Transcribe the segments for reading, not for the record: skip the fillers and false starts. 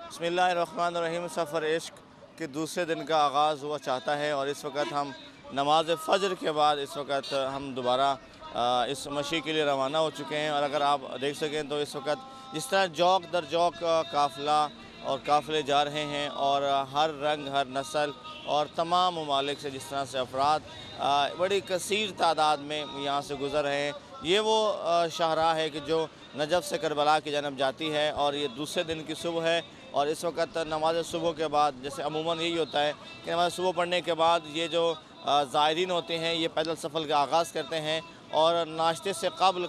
बिस्मिल्लाहिर्रहमानिर्रहीम। सफ़र इश्क के दूसरे दिन का आगाज़ हुआ चाहता है और इस वक्त हम नमाज फ़जर के बाद इस वक्त हम दोबारा इस मशी के लिए रवाना हो चुके हैं। और अगर आप देख सकें तो इस वक्त जिस तरह जौक दर जौक काफ़िला और काफ़िले जा रहे हैं और हर रंग हर नस्ल और तमाम ममालिक से जिस तरह से अफराद बड़ी कसीर तादाद में यहाँ से गुज़र रहे हैं। ये वो शाहराह है कि जो नजफ़ से करबला की जानब जाती है और ये दूसरे दिन की सुबह है। और इस वक्त नमाज सुबह के बाद जैसे अमूमन यही होता है कि नमाज सुबह पढ़ने के बाद ये जो ज़ायरीन होते हैं ये पैदल सफ़र का आगाज़ करते हैं और नाश्ते से कबल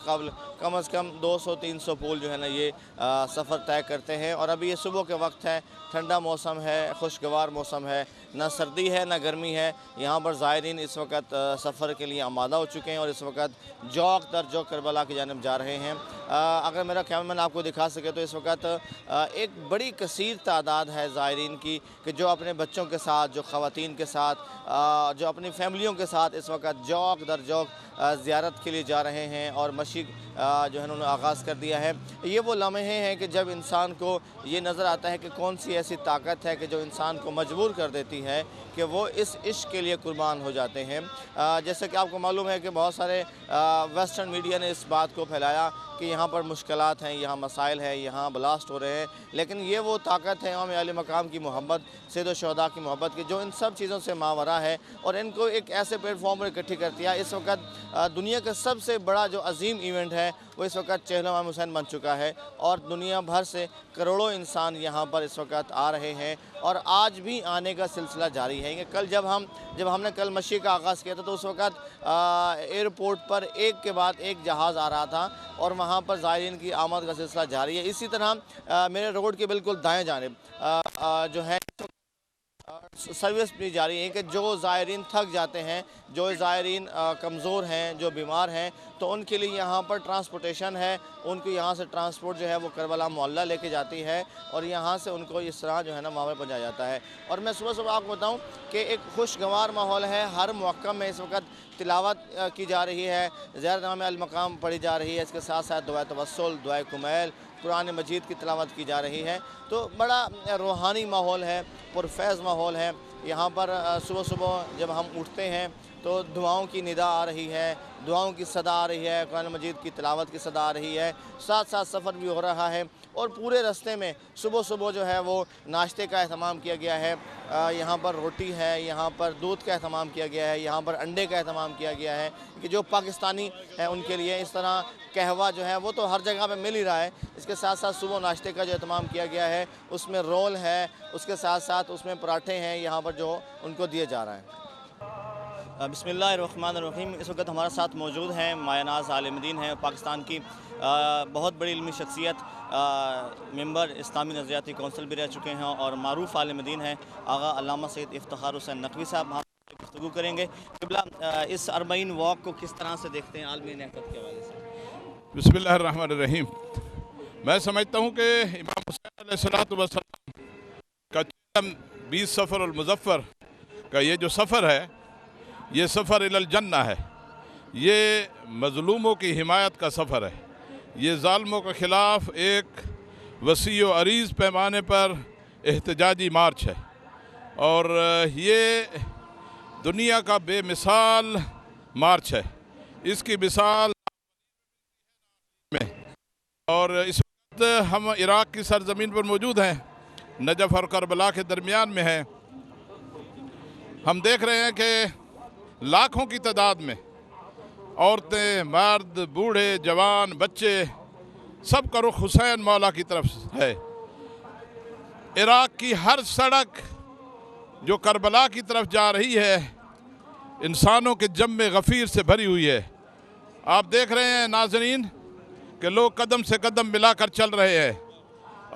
कम अज़ कम 200-300 पुल जो है ना ये सफ़र तय करते हैं। और अभी ये सुबह के वक्त है, ठंडा मौसम है, खुशगवार मौसम है, ना सर्दी है ना गर्मी है। यहाँ पर ज़ायरीन इस वक्त सफ़र के लिए आमादा हो चुके हैं और इस वक्त जौक दर जौक करबला की जानब जा रहे हैं। अगर मेरा कैमरामैन आपको दिखा सके तो इस वक्त एक बड़ी कसीर तादाद है ज़ायरीन की कि जो अपने बच्चों के साथ, जो ख़वातीन के साथ, जो अपनी फैमिलियों के साथ इस वक्त जौक दर जौक ज़ियारत के लिए जा रहे हैं और मशी जो है उन्होंने आगाज़ कर दिया है। ये वो लम्हे हैं कि जब इंसान को ये नज़र आता है कि कौन सी ऐसी ताकत है कि जो इंसान को मजबूर कर देती है कि वो इस इश्क के लिए कुर्बान हो जाते हैं। जैसे कि आपको मालूम है कि बहुत सारे वेस्टर्न मीडिया ने इस बात को फैलाया कि यहाँ पर मुश्किलात हैं, यहाँ मसाइल हैं, यहाँ ब्लास्ट हो रहे हैं, लेकिन ये वो ताकत है इमाम आले मकाम की मोहब्बत, सैयद शुहदा की मोहब्बत की, जो इन सब चीज़ों से मावरा है और इनको एक ऐसे प्लेटफॉर्म पर इकट्ठी करती है। इस वक्त दुनिया का सबसे बड़ा जो अजीम इवेंट है वो इस वक्त चेहरा इमाम हुसैन बन चुका है और दुनिया भर से करोड़ों इंसान यहाँ पर इस वक्त आ रहे हैं और आज भी आने का सिलसिला जारी है। कल जब हमने कल मशी का आगाज़ किया था तो उस वक्त एयरपोर्ट पर एक के बाद एक जहाज़ आ रहा था और वहाँ पर ज़ायरीन की आमद का सिलसिला जारी है। इसी तरह मेरे रोड के बिल्कुल दाएँ जानिब जो है सर्विस भी जारी है कि जो ज़ायरीन थक जाते हैं, जो ज़ायरीन कमज़ोर हैं, जो बीमार हैं, तो उनके लिए यहाँ पर ट्रांसपोर्टेशन है। उनको यहाँ से ट्रांसपोर्ट जो है वो करबला मोहल्ला लेके जाती है और यहाँ से उनको इस तरह जो है ना वहाँ पर पहुँचाया जाता है। और मैं सुबह आपको बताऊँ कि एक खुशगवार माहौल है। हर मौक़ा में इस वक्त तिलावत की जा रही है, ज़ियारत इमाम अल मकाम पढ़ी जा रही है, इसके साथ साथ दुआ तवस्सुल, दुआ कुमैल, कुरान मजीद की तिलावत की जा रही है। तो बड़ा रूहानी माहौल है, पुरफैज़ माहौल है। यहाँ पर सुबह सुबह जब हम उठते हैं तो दुआओं की निदा आ रही है, दुआओं की सदा आ रही है, कुरान मजीद की तिलावत की सदा आ रही है, साथ साथ सफ़र भी हो रहा है और पूरे रास्ते में सुबह सुबह जो है वो नाश्ते का अहतमाम किया गया है। यहाँ पर रोटी है, यहाँ पर दूध का अहतमाम किया गया है, यहाँ पर अंडे का अहतमाम किया गया है कि जो पाकिस्तानी है उनके लिए। इस तरह कहवा जो है वो तो हर जगह पे मिल ही रहा है। इसके साथ साथ सुबह नाश्ते का जो अहतमाम किया गया है उसमें रोल है, उसके साथ साथ उसमें पराठे हैं यहाँ पर जो उनको दिए जा रहा है। बिस्मिल्लाहिर्रहमानिर्रहीम। इस वक्त हमारे साथ मौजूद हैं मायनाज़ आलिम-ए-दीन है, पाकिस्तान की बहुत बड़ी इल्मी शख्सियत, मेंबर इस्लामी नज़रियाती कौंसिल भी रह चुके हैं और मारूफ़ आलिम-ए-दीन हैं आगा अल्लामा सैयद इफ्तिखार हुसैन नकवी साहब। हम गुफ्तगू करेंगे क़िबला इस अरबईन वॉक को किस तरह से देखते हैं आलमी नेतृत्व के हवाले से। बिस्मिल्लाहिर्रहमानिर्रहीम। मैं समझता हूँ कि इमाम हुसैन अलैहिस्सलाम का 20 सफ़र और मुज़फ़्फ़र का ये जो सफ़र है ये सफ़र इलल जन्ना है। ये मज़लूमों की हिमायत का सफ़र है। ये ज़ालिमों के ख़िलाफ़ एक वसी व अरीज़ पैमाने पर एहतजाजी मार्च है और ये दुनिया का बेमिसाल मार्च है। इसकी मिसाल में और इस वक्त हम इराक़ की सरज़मीन पर मौजूद हैं, नजफ़ और करबला के दरमियान में हैं। हम देख रहे हैं कि लाखों की तादाद में औरतें, मर्द, बूढ़े, जवान, बच्चे, सब का रुख हुसैन मौला की तरफ है। इराक़ की हर सड़क जो करबला की तरफ जा रही है इंसानों के जम्मे गफ़ीर से भरी हुई है। आप देख रहे हैं नाज़रीन कि लोग कदम से कदम मिलाकर चल रहे हैं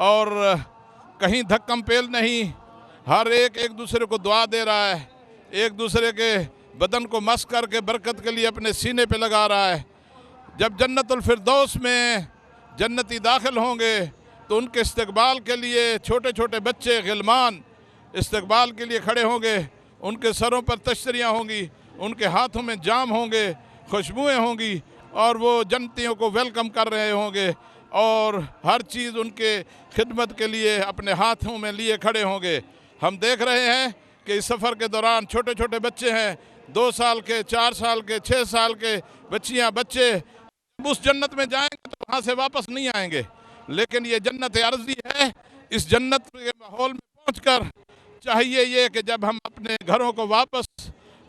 और कहीं धक्कम पेल नहीं, हर एक दूसरे को दुआ दे रहा है, एक दूसरे के बदन को मस करके बरकत के लिए अपने सीने पे लगा रहा है। जब जन्नतुल फिरदौस में जन्नती दाखिल होंगे तो उनके इस्तकबाल के लिए छोटे छोटे बच्चे, गिलमान इस्तकबाल के लिए खड़े होंगे, उनके सरों पर तश्तरियाँ होंगी, उनके हाथों में जाम होंगे, खुशबुएँ होंगी और वो जन्नतियों को वेलकम कर रहे होंगे और हर चीज़ उनके खिदमत के लिए अपने हाथों में लिए खड़े होंगे। हम देख रहे हैं कि इस सफ़र के दौरान छोटे छोटे बच्चे हैं, 2 साल के, 4 साल के, 6 साल के बच्चियां, बच्चे उस जन्नत में जाएंगे तो वहाँ से वापस नहीं आएंगे। लेकिन ये जन्नत अर्ज़ी है। इस जन्नत के माहौल में पहुंचकर चाहिए ये कि जब हम अपने घरों को वापस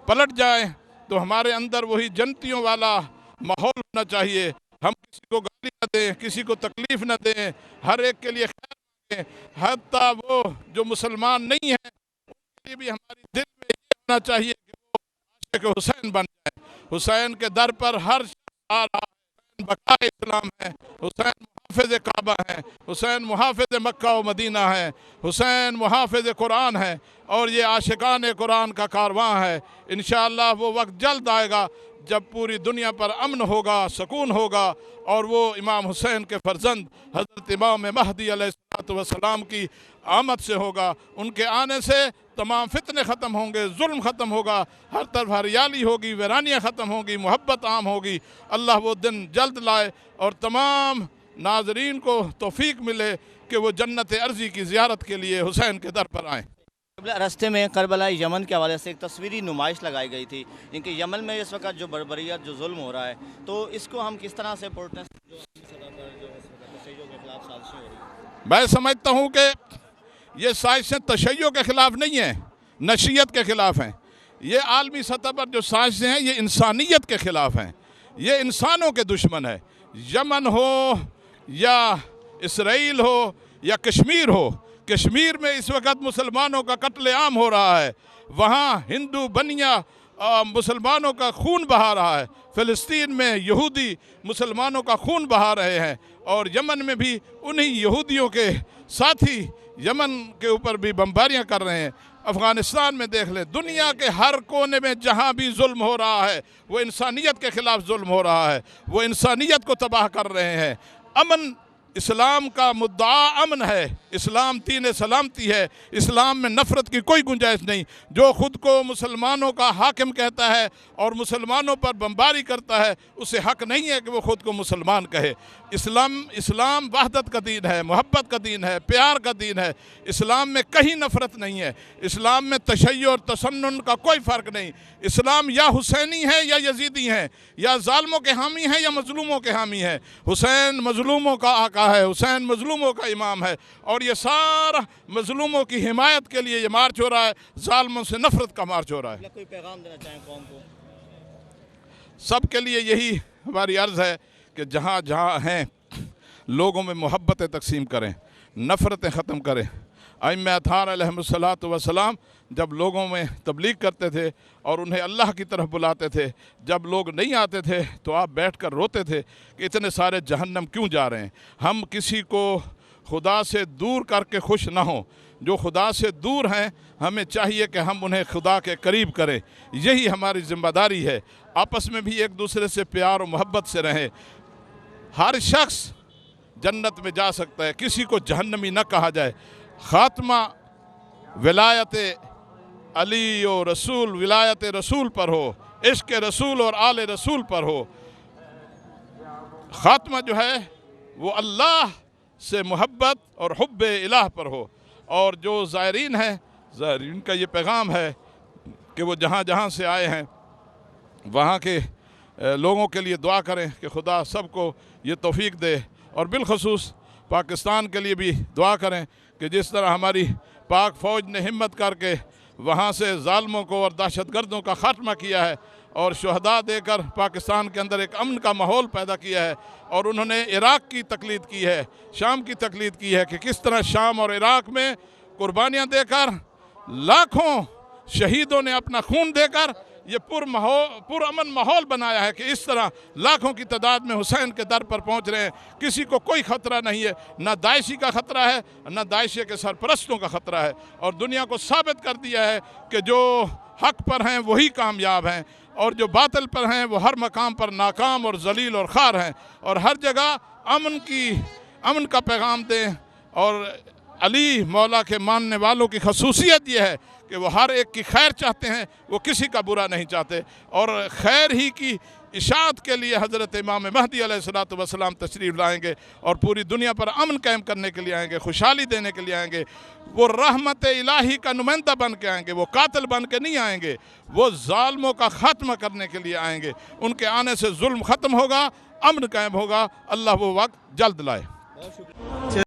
पलट जाएं तो हमारे अंदर वही जन्नतियों वाला माहौल होना चाहिए। हम किसी को गाली न दें, किसी को तकलीफ न दें, हर एक के लिए खैर मांगें। हत्ता वो जो मुसलमान नहीं है उनके लिए भी हमारी दिल में ये होना चाहिए कि वो आशिक हुसैन बन जाए। हुसैन के दर पर हर शख्स आ रहा है। हुसैन बकाए इस्लाम है, हुसैन मुहाफिज काबा है, हुसैन मुहाफिज मक्का व मदीना है, हुसैन मुहाफिज कुरान है और ये आशिकान कुरान का कारवां है। इंशाअल्लाह वो वक्त जल्द आएगा जब पूरी दुनिया पर अमन होगा, सुकून होगा और वो इमाम हुसैन के फर्जंद हज़रत इमाम महदी अलैहिस्सलाम की आमद से होगा। उनके आने से तमाम फितने ख़त्म होंगे, जुल्म ख़त्म होगा, हर तरफ हरियाली होगी, वीरानियाँ ख़त्म होगी, मोहब्बत आम होगी। अल्लाह वो दिन जल्द लाए और तमाम नाजरीन को तौफीक मिले कि वो जन्नत अर्ज़ी की ज़ियारत के लिए हुसैन के दर पर आएँ। रास्ते में करबला यमन के हवाले से एक तस्वीरी नुमाइश लगाई गई थी, इनके यमन में इस वक्त जो बर्बरियत, जो जुल्म हो रहा है, तो इसको हम किस तरह से प्रोटेस्ट जो सतह पर जो तशय्युओं के खिलाफ साजिशें हो रही हैं? मैं समझता हूँ कि ये साजिशें तशय्युओं के ख़िलाफ़ नहीं हैं, नशियत के ख़िलाफ़ हैं। ये आलमी सतह पर जो साजिशें हैं ये इंसानियत के ख़िलाफ़ हैं, ये इंसानों के दुश्मन है। यमन हो या इसराइल हो या कश्मीर हो, कश्मीर में इस वक्त मुसलमानों का कत्ले आम हो रहा है। वहाँ हिंदू बनिया मुसलमानों का खून बहा रहा है। फ़िलिस्तीन में यहूदी मुसलमानों का खून बहा रहे हैं और यमन में भी उन्हीं यहूदियों के साथी यमन के ऊपर भी बमबारियां कर रहे हैं। अफ़गानिस्तान में देख लें, दुनिया के हर कोने में जहाँ भी जुल्म हो रहा है वो इंसानियत के ख़िलाफ़ जुल्म हो रहा है, वो इंसानियत को तबाह कर रहे हैं। अमन, इस्लाम का मुद्दा अमन है, इस्लाम दीन सलामती है, इस्लाम में नफ़रत की कोई गुंजाइश नहीं। जो ख़ुद को मुसलमानों का हाकिम कहता है और मुसलमानों पर बमबारी करता है उसे हक़ नहीं है कि वो ख़ुद को मुसलमान कहे। इस्लाम वहदत का दीन है, मोहब्बत का दीन है, प्यार का दीन है। इस्लाम में कहीं नफ़रत नहीं है, इस्लाम में तशय्युअ और तसन्नुन का कोई फ़र्क नहीं। इस्लाम या हुसैनी है या यजीदी है, या ज़ालिमों के हामी है या मज़लूमों के हामी है। हुसैन मज़लूमों का आका है, हुसैन मज़लूमों का इमाम है और ये सारा मज़लूमों की हिमायत के लिए ये मार्च हो रहा है, ज़ालिमों से नफ़रत का मार्च हो रहा है। कोई पैगाम देना चाहें कौम को? सब के लिए यही हमारी अर्ज़ है कि जहाँ जहाँ हैं लोगों में मोहब्बतें तकसीम करें, नफ़रतें ख़त्म करें। अइम्मा अत्हार अलैहिमुस्सलातु वस्सलाम जब लोगों में तबलीग करते थे और उन्हें अल्लाह की तरफ बुलाते थे, जब लोग नहीं आते थे तो आप बैठकर रोते थे कि इतने सारे जहन्नम क्यों जा रहे हैं। हम किसी को खुदा से दूर करके खुश ना हों, जो खुदा से दूर हैं हमें चाहिए कि हम उन्हें खुदा के करीब करें। यही हमारी ज़िम्मेदारी है। आपस में भी एक दूसरे से प्यार और मोहब्बत से रहें। हर शख्स जन्नत में जा सकता है, किसी को जहन्नमी न कहा जाए। ख़ात्मा विलायत अली और रसूल, विलायत रसूल पर हो, इश्क रसूल और आले रसूल पर हो। ख़ात्मा जो है वो अल्लाह से मोहब्बत और हुब्बे इलाह पर हो। और जो ज़ायरीन हैं, ज़ायरीन का ये पैगाम है कि वो जहाँ जहाँ से आए हैं वहाँ के लोगों के लिए दुआ करें कि खुदा सबको ये तौफीक दे और बिलखसूस पाकिस्तान के लिए भी दुआ करें कि जिस तरह हमारी पाक फ़ौज ने हिम्मत करके वहाँ से ज़ालिमों को और दहशतगर्दों का ख़ात्मा किया है और शुहदा देकर पाकिस्तान के अंदर एक अमन का माहौल पैदा किया है। और उन्होंने इराक़ की तकलीद की है, शाम की तकलीद की है कि किस तरह शाम और इराक़ में कुर्बानियाँ देकर लाखों शहीदों ने अपना खून देकर ये पुरअमन माहौल बनाया है कि इस तरह लाखों की तादाद में हुसैन के दर पर पहुंच रहे हैं। किसी को कोई ख़तरा नहीं है, ना दाइशी का ख़तरा है, ना दाइशी के सरपरस्तों का ख़तरा है। और दुनिया को साबित कर दिया है कि जो हक़ पर हैं वही कामयाब हैं और जो बातिल पर हैं वो हर मकाम पर नाकाम और जलील और ख़ार हैं। और हर जगह अमन का पैगाम दें और अली मौला के मानने वालों की खसूसियत ये है कि वो हर एक की खैर चाहते हैं, वो किसी का बुरा नहीं चाहते, और खैर ही की इशाअत के लिए हज़रत इमाम महदी अलैहिस्सलातु वस्सलाम तशरीफ़ लाएंगे और पूरी दुनिया पर अमन कायम करने के लिए आएंगे, खुशहाली देने के लिए आएंगे। वो रहमत इलाही का नुमाइंदा बन के आएंगे, वो कातिल बन के नहीं आएंगे, वो जालिमों का ख़त्म करने के लिए आएंगे। उनके आने से जुल्म ख़त्म होगा, अमन कायम होगा। अल्लाह वो वक्त जल्द लाए।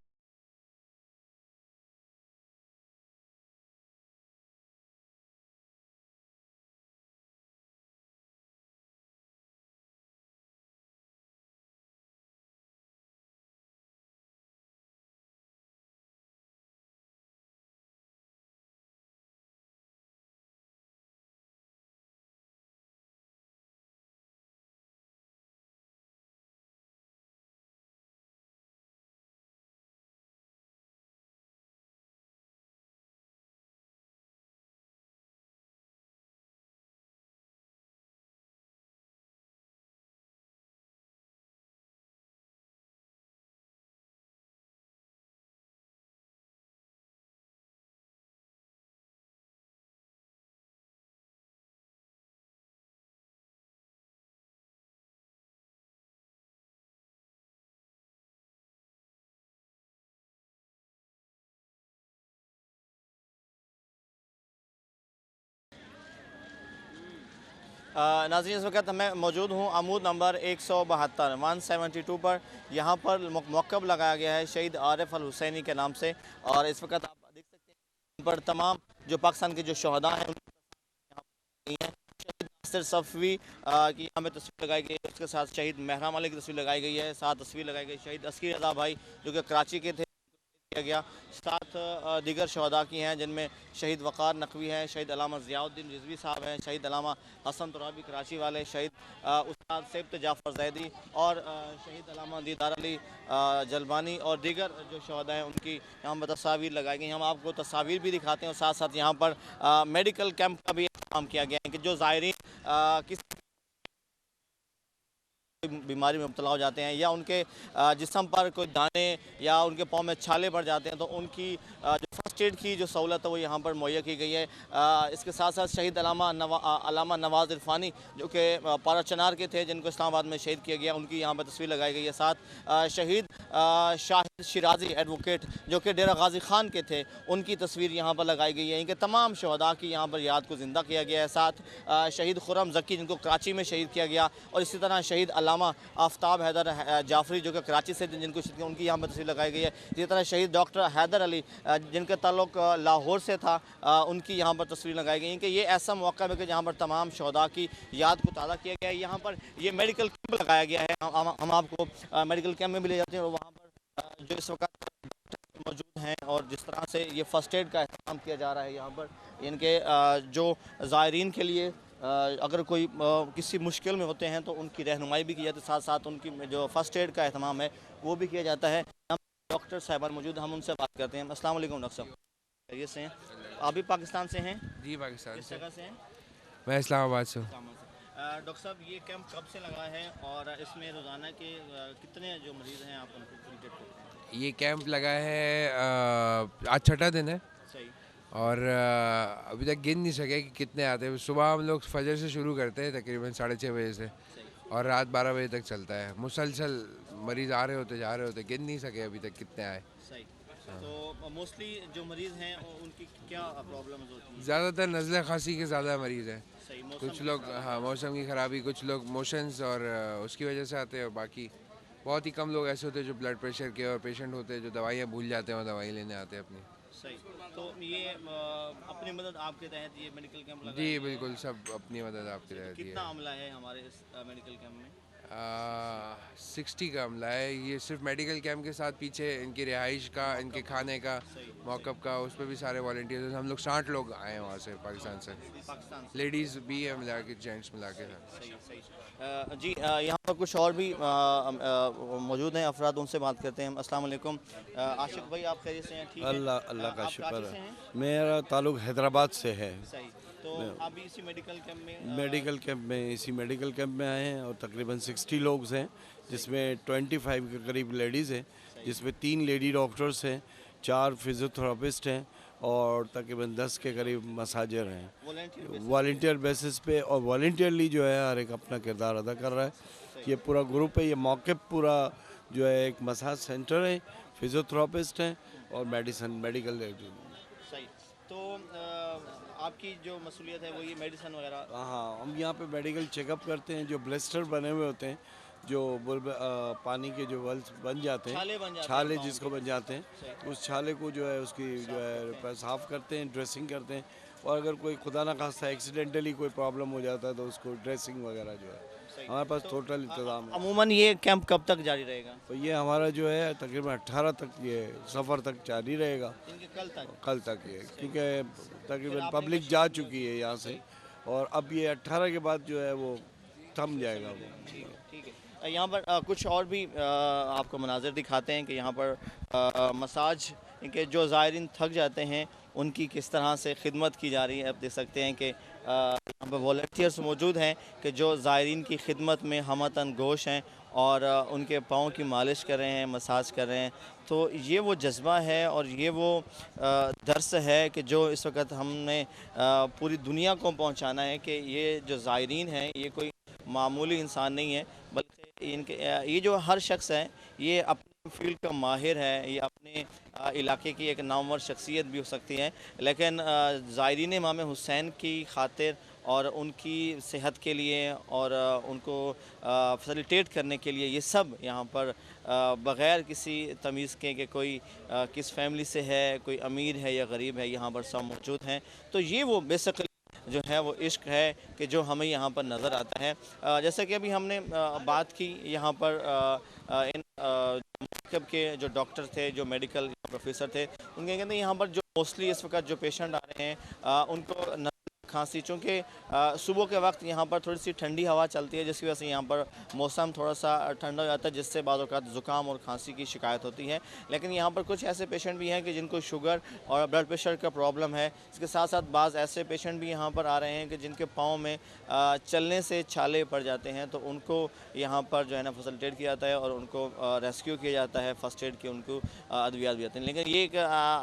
नाज़रीन, इस वक्त मैं मौजूद हूँ अमूद नंबर 172 पर। यहाँ पर मौक़िफ़ लगाया गया है शहीद आरिफ अल हुसैनी के नाम से, और इस वक्त आप देख सकते हैं पर तमाम जो पाकिस्तान के जो शहदा हैं उनकी हैं। शहीद नासिर सफ़वी की यहाँ पे तस्वीर लगाई गई है, उसके साथ शहीद महराम अली की तस्वीर लगाई गई है, साथ तस्वीर लगाई गई शहीद अस्की रज़ा भाई जो कि कराची के थे किया गया, साथ दीगर शहदा की हैं जिनमें शहीद वक़ार नकवी हैं, शहीद अल्लामा ज़ियाउद्दीन रिज़वी साहब हैं, शहीद अल्लामा हसन तुराबी कराची वाले, शहीद उस्ताद सैयद जाफ़र ज़ैदी और शहीद अल्लामा दीदार अली जलबानी और दीगर जो शहदा हैं उनकी यहाँ पर तस्वीर लगाई गई। हम आपको तस्वीर भी दिखाते हैं और साथ साथ यहाँ पर मेडिकल कैंप का भी इंतजाम किया गया है कि जो ज़ायरीन किस बीमारी में मुब्तला हो जाते हैं या उनके जिस्म पर कोई दाने या उनके पाँव में छाले पड़ जाते हैं तो उनकी जो फर्स्ट एड की जो सहूलत है वो यहाँ पर मुहैया की गई है। इसके साथ साथ शहीद अल्लामा नवाज़ इरफानी जो कि पारा चनार के थे जिनको इस्लामाबाद में शहीद किया गया, उनकी यहाँ पर तस्वीर लगाई गई है। साथ शहीद शाहिद शिराजी एडवोकेट जो कि डेरा गाजी खान के थे, उनकी तस्वीर यहाँ पर लगाई गई है। इनके तमाम शहदा की यहाँ पर याद को ज़िंदा किया गया है। साथ शहीद खुरम ज़की जिनको कराची में शहीद किया गया, और इसी तरह शहीद अल्लामा आफ्ताब हैदर जाफरी जो कि कराची से जिनको शहीद किया उनकी यहाँ पर तस्वीर लगाई गई है। इसी तरह शहीद डॉक्टर हैदर अली जिनका ताल्लुक लाहौर से था, उनकी यहाँ पर तस्वीर लगाई गई है कि ये ऐसा मौका है कि जहाँ पर तमाम शहदा की याद को ताज़ा किया गया है। यहाँ पर ये मेडिकल कैंप लगाया गया है। हम आपको मेडिकल कैंप में भी ले जाते हैं और वहाँ पर जो इस वक्त मौजूद हैं और जिस तरह से ये फ़र्स्ट एड का एहतमाम किया जा रहा है यहाँ पर इनके जो ज़ायरीन के लिए अगर कोई किसी मुश्किल में होते हैं तो उनकी रहनुमाई भी की जाती है, साथ साथ उनकी जो फ़र्स्ट एड का एहतमाम है वो भी किया जाता है। हम डॉक्टर साहबान मौजूद, हम उनसे बात करते हैं। अस्सलाम वालेकुम डॉक्टर साहब, खैरियत से हैं? आप भी पाकिस्तान से हैं? जी पाकिस्तान किस से। जगह से हैं? मैं इस्लामाबाद से हूँ। डॉक्टर साहब, ये कैंप कब से लगा है और इसमें रोज़ाना के कितने जो मरीज़ हैं आप उनको ट्रीट करते हैं? ये कैंप लगा है आज छठा दिन है सही। और अभी तक गिन नहीं सके कि कितने आते हैं। सुबह हम लोग फजर से शुरू करते हैं तकरीबन 6:30 बजे से और रात 12 बजे तक चलता है। मुसलसल मरीज़ आ रहे होते जा रहे होते, गिन नहीं सके अभी तक कितने आए। सही। तो मोस्टली जो मरीज़ हैं उनकी क्या प्रॉब्लम्स होती हैं? ज़्यादातर नज़ले खांसी के ज़्यादा मरीज़ हैं। सही। मौसम कुछ लोग हाँ मौसम की ख़राबी, कुछ लोग मोशंस और उसकी वजह से आते हैं, और बाकी बहुत ही कम लोग ऐसे होते हैं जो ब्लड प्रेशर के और पेशेंट होते हैं जो दवाइयाँ भूल जाते हैं और दवाई लेने आते हैं अपनी। सही। तो ये अपनी मदद आपके तहत ये मेडिकल कैंप लगा जी बिल्कुल, सब अपनी मदद आपकी रहती कितना है। अमला है हमारे इस मेडिकल कैंप में? 60 का अमला है। ये सिर्फ मेडिकल कैंप के साथ पीछे इनकी रिहाइश का, इनके खाने का, मौक़िफ़ का, उस पर भी सारे वॉलंटियर्स। हम लोग 60 लोग आए हैं वहाँ से पाकिस्तान से। पाकिस्तान से? लेडीज़ भी है मिला के, जेंट्स मिला के। सही सही। जी, यहाँ पर कुछ और भी मौजूद हैं अफराद, उनसे बात करते हैं। अस्सलाम वालेकुम। आशिक भाई, आप खैरियत से हैं? ठीक है। अल्लाह अल्लाह का आप शुक्र कराची से है। हैं? मेरा ताल्लुक हैदराबाद से है। सही। तो आप भी इसी मेडिकल कैंप में मेडिकल कैंप में, इसी मेडिकल कैंप में आए हैं और तकरीबन 60 लोग हैं जिसमें 25 के करीब लेडीज़ हैं, जिसमें 3 लेडी डॉक्टर्स हैं, 4 फिजियोथेरापिस्ट हैं और तकरीबन 10 के करीब मसाजर हैं वॉल्टियर बेसिस पे। और वॉल्टियरली जो है हर एक अपना किरदार अदा कर रहा है। ये पूरा ग्रुप है, ये मौक़िफ़ पूरा जो है एक मसाज सेंटर है, फिजियोथेरापिस्ट हैं और मेडिकल। सही। तो आपकी जो मसूलियत है वो ये मेडिसिन वगैरह? हाँ, हम यहाँ पे मेडिकल चेकअप करते हैं। जो ब्लिस्टर बने हुए होते हैं, जो पानी के जो वल्स बन जाते हैं, छाले बन जाते हैं छाले पाँव जिसको के। बन जाते हैं, उस छाले को जो है उसकी जो है साफ़ करते हैं, ड्रेसिंग करते हैं। और अगर कोई खुदा ना खास्ता एक्सीडेंटली कोई प्रॉब्लम हो जाता है तो उसको ड्रेसिंग वगैरह जो है हमारे पास टोटल इंतज़ाम है। अमूमन ये कैंप कब तक जारी रहेगा? तो ये हमारा जो है तकरीबन 18 तक ये सफ़र तक जारी रहेगा। इनके कल तक ये क्योंकि तकरीबन पब्लिक जा चुकी है यहाँ से, और अब ये 18 के बाद जो है वो थम जाएगा वो। ठीक है। यहाँ पर कुछ और भी आपको मनाज़िर दिखाते हैं कि यहाँ पर मसाज के जो ज़ायरीन थक जाते हैं उनकी किस तरह से खिदमत की जा रही है। आप देख सकते हैं कि यहाँ पर वॉलंटियर्स मौजूद हैं कि जो ज़ायरीन की खिदमत में हमतन गोश हैं और उनके पाँव की मालिश कर रहे हैं, मसाज कर रहे हैं। तो ये वो जज्बा है और ये वो दर्स है कि जो इस वक्त हमने पूरी दुनिया को पहुँचाना है कि ये जो ज़ायरीन हैं ये कोई मामूली इंसान नहीं है, बल्कि इनके ये जो हर शख्स है ये अपने फील्ड का माहिर है, ये अपने इलाके की एक नामवर शख्सियत भी हो सकती है। लेकिन ज़ायरीन इमाम हुसैन की खातिर और उनकी सेहत के लिए और उनको फैसिलिटेट करने के लिए ये सब यहाँ पर बग़ैर किसी तमीज़ के कोई किस फैमिली से है, कोई अमीर है या गरीब है, यहाँ पर सब मौजूद हैं। तो ये वो बेसिकली जो है वो इश्क है कि जो हमें यहाँ पर नज़र आता है। जैसा कि अभी हमने बात की यहाँ पर इन मौक़िफ़ के जो डॉक्टर थे, जो मेडिकल प्रोफेसर थे, उनके कहते हैं यहाँ पर जो मोस्टली इस वक्त जो पेशेंट आ रहे हैं उनको खांसी, चूँकि सुबह के वक्त यहाँ पर थोड़ी सी ठंडी हवा चलती है जिसकी वजह से यहाँ पर मौसम थोड़ा सा ठंडा हो जाता है, जिससे बाद औक़ात ज़ुकाम और खांसी की शिकायत होती है। लेकिन यहाँ पर कुछ ऐसे पेशेंट भी हैं कि जिनको शुगर और ब्लड प्रेशर का प्रॉब्लम है। इसके साथ साथ बाज़ ऐसे पेशेंट भी यहाँ पर आ रहे हैं कि जिनके पाँव में चलने से छाले पड़ जाते हैं, तो उनको यहाँ पर जो है ना फैसिलिटेट किया जाता है और उनको रेस्क्यू किया जाता है, फ़र्स्ट एड की उनको अद्वियात भी आते हैं। लेकिन ये एक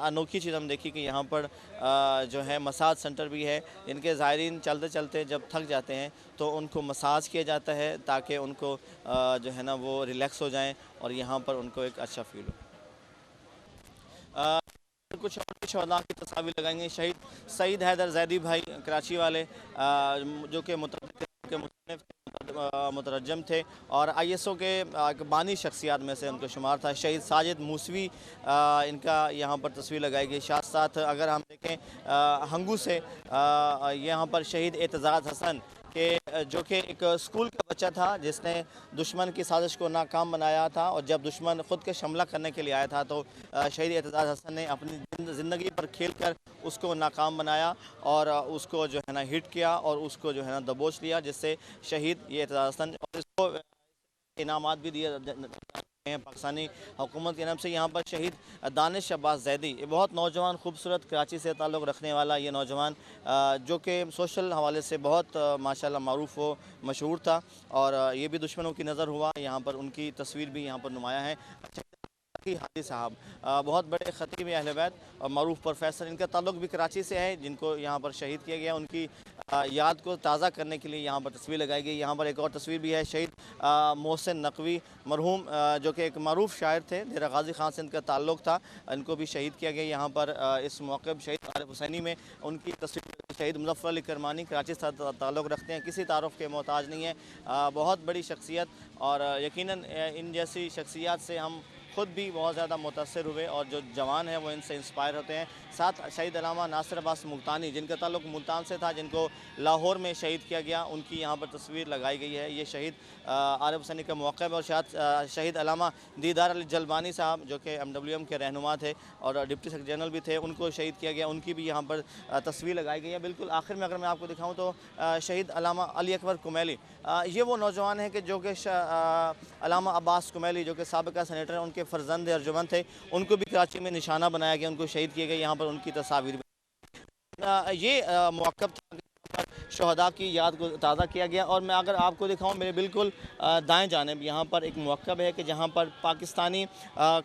अनोखी चीज़ हम देखी कि यहाँ पर जो है मसाज सेंटर भी है, इनके ज़ायरीन चलते चलते जब थक जाते हैं तो उनको मसाज किया जाता है ताकि उनको जो है ना वो रिलैक्स हो जाएं और यहाँ पर उनको एक अच्छा फील हो। कुछ और भी शहदा की तस्वीर लगाएंगे। शहीद सईद हैदर जैदी भाई कराची वाले जो कि मुतरजम थे और ISO के एक बानी शख्सियात में से उनका शुमार था। शहीद साजिद मूसवी इनका यहाँ पर तस्वीर लगाई गई। साथ साथ अगर हम देखें हंगू से यहाँ पर शहीद एतजाज़ हसन के जो कि एक स्कूल का बच्चा था जिसने दुश्मन की साजिश को नाकाम बनाया था, और जब दुश्मन ख़ुद के हमला करने के लिए आया था तो शहीद एतजाज़ हसन ने अपनी ज़िंदगी पर खेल कर उसको नाकाम बनाया और उसको जो है ना हिट किया और उसको जो है ना दबोच लिया, जिससे शहीद ये एतजाज़ हसन, और इसको इनामात भी दिए हैं पाकिस्तानी हुकूमत की तरफ से। यहाँ पर शहीद दानिश अब्बास जैदी, ये बहुत नौजवान खूबसूरत कराची से ताल्लुक़ रखने वाला ये नौजवान जो कि सोशल हवाले से बहुत माशाल्लाह मारूफ़ व मशहूर था, और ये भी दुश्मनों की नज़र हुआ। यहाँ पर उनकी तस्वीर भी यहाँ पर नुमाया है। हादी साहब बहुत बड़े ख़तीब अहले बैत और मरूफ प्रोफेसर, इनका ताल्लुक़ भी कराची से है, जिनको यहाँ पर शहीद किया गया। उनकी याद को ताज़ा करने के लिए यहाँ पर तस्वीर लगाई गई। यहाँ पर एक और तस्वीर भी है। शहीद मोहसिन नकवी मरहूम जो कि एक मरूफ शायर थे, देरा गाज़ी ख़ान से इनका ताल्लुक़ था, इनको भी शहीद किया गया। यहाँ पर इस मौके पर शहीद आरिफ हुसैनी में उनकी तस्वीर। शहीद मुज़फ़्फ़र अली करमानी कराची से ताल्लुक़ रखते हैं, किसी तारुफ़ के मोहताज नहीं है, बहुत बड़ी शख्सियत, और यकीनन इन जैसी शख्सियात से हम ख़ुद भी बहुत ज़्यादा मुतासर हुए और जो जवान हैं वो इनसे इंस्पायर होते हैं। साथ शहीद अल्लामा नासिर अब्बास मुल्तानी, जिनका ताल्लुक़ मुल्तान से था, जिनको लाहौर में शहीद किया गया, उनकी यहाँ पर तस्वीर लगाई गई है। ये शहीद आरिफ हुसैनी का मौक़िफ़ है। और शहीद अल्लामा दीदार अली जलबानी साहब जो कि MWM के रहनुमा थे और डिप्टी सेक्रेटरी जनरल भी थे, उनको शहीद किया गया, उनकी भी यहाँ पर तस्वीर लगाई गई है। बिल्कुल आखिर में अगर मैं आपको दिखाऊँ तो शहीद अल्लामा अली अकबर कुमैली, ये वो नौजवान हैं कि जो कि अल्लामा अब्बास कुमैली जो कि साबिक़ा सेनेटर हैं, उनके फ़र्जंद अर्जुमंद थे, उनको भी कराची में निशाना बनाया गया, उनको शहीद किए गए। यहाँ पर उनकी तस्वीर ये मौक़िफ़ था शहदा की याद को ताज़ा किया गया। और मैं अगर आपको दिखाऊं, मेरे बिल्कुल दाएं जानिब यहाँ पर एक मौक़िफ़ है कि जहाँ पर पाकिस्तानी